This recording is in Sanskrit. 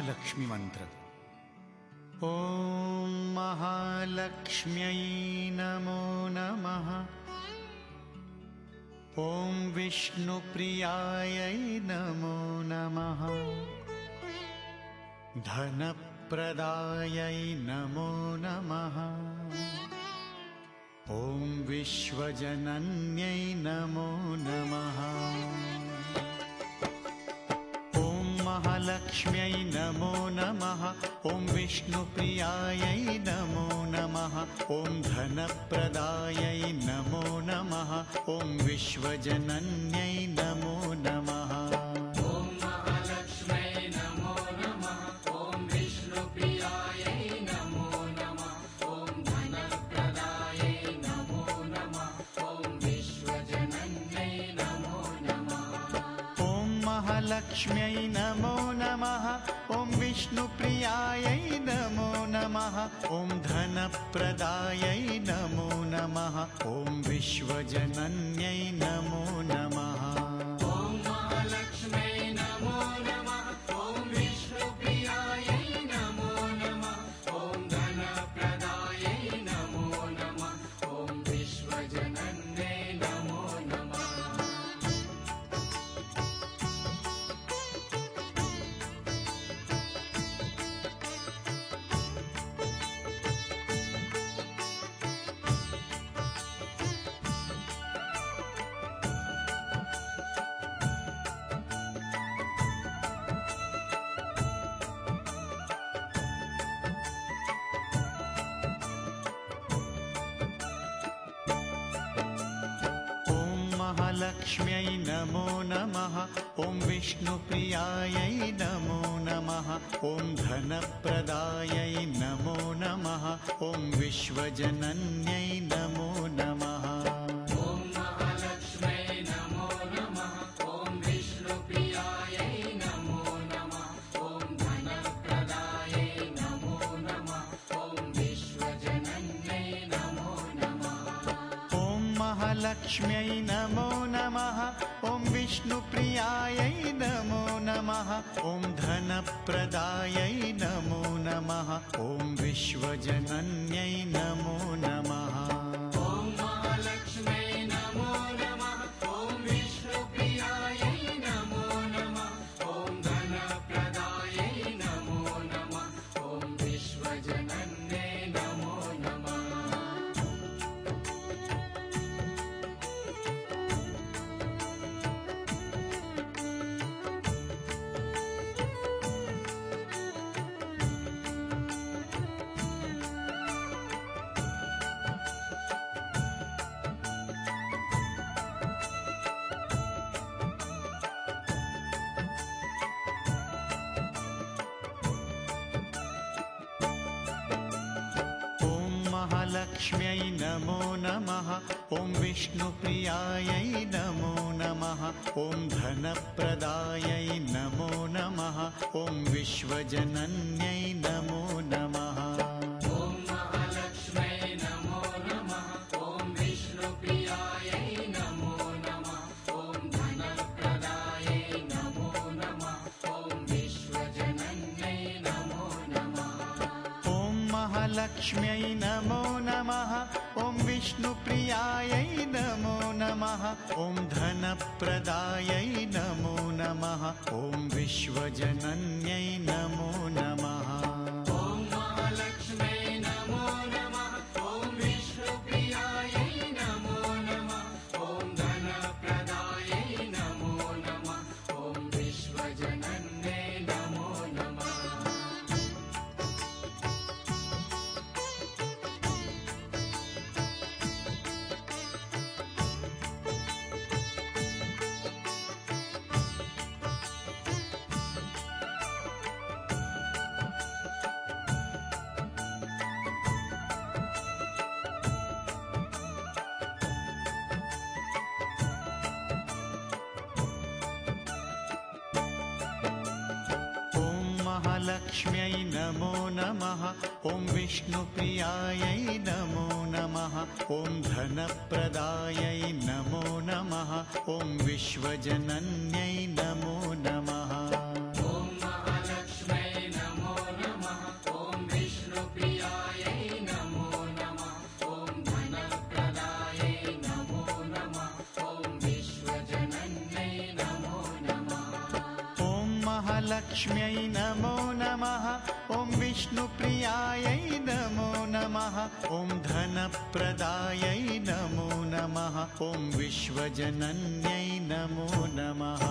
महालक्ष्मी मंत्र। ॐ महालक्ष्म्यै नमो नमः। ॐ विष्णुप्रियायै नमो नमः। धनप्रदायै नमो नमः। ॐ विश्वजनन्यै नमो नमः। महालक्ष्म्यै नमो नमः। ॐ विष्णुप्रियायै नमो नमः। ॐ धनप्रदायै नमो नमः। ॐ विश्वजनन्यै नमो नमः। ॐ महालक्ष्म्यै नमो नमः। ॐ विष्णुप्रियायै नमो नमः। ॐ धनप्रदायै नमो नमः। ॐ विश्वजनन्यै नमो नमः। ॐ महालक्ष्म्यै नमो नमः। ॐ विष्णुप्रियायै नमो नमः। ॐ धनप्रदायै नमो नमः। ॐ विश्वजनन्यै नमो नमः। ॐ महालक्ष्म्यै नमो नमः। ॐ विष्णुप्रियायै नमो नमः। ॐ धनप्रदायै नमो नमः। ॐ विश्वजनन्यै नमो नमः। महालक्ष्म्यै नमो नमः। ॐ विष्णुप्रियायै नमो नमः। ॐ धनप्रदायै नमो नमः। ॐ विश्वजनन्यै नमो नमः। ॐ महालक्ष्म्यै नमो नमः। ॐ विष्णुप्रियायै नमो नमः। ॐ धनप्रदायै नमो नमः। ॐ विश्वजनन्यै नमो नमः। ॐ महालक्ष्म्यै नमो नमः। ॐ विष्णुप्रियायै नमो नमः। ॐ धनप्रदायै नमो नमः। ॐ विश्वजनन्यै नमो नमः। ॐ महालक्ष्म्यै नमो नमः। ॐ विष्णुप्रियायै नमो नमः। ॐ धनप्रदायै नमो नमः। ॐ विश्वजनन्यै नमो नमः। महालक्ष्म्यै नमो नमः। ॐ विष्णुप्रियायै नमो नमः। ॐ धनप्रदायै नमो नमः। ॐ विश्वजनन्यै नमो नमः। ॐ महालक्ष्म्यै नमो नमः। ॐ विष्णुप्रियायै नमो नमः। ॐ धनप्रदायै नमो नमः। ॐ विश्वजनन्यै नमो नमः। ॐ महालक्ष्म्यै नमो नमः। ॐ विष्णुप्रियायै नमो नमः। ॐ धनप्रदायै नमो नमः। ॐ विश्वजनन्यै नमो नमः। ॐ महालक्ष्म्यै नमो नमः। ॐ विष्णुप्रियायै नमो नमः। ॐ धनप्रदायै नमो नमः। ॐ विश्वजनन्यै नमो नमः। महालक्ष्म्यै नमो नमः। ॐ विष्णुप्रियायै नमो नमः। ॐ धनप्रदायै नमो नमः। ॐ विश्वजनन्यै नमो नमः। ॐ महालक्ष्म्यै महालक्ष्म्यै नमो नमः। ॐ विष्णुप्रियायै नमो नमः। ॐ धनप्रदायै नमो नमः। ॐ विश्वजनन्यै नमो नमः।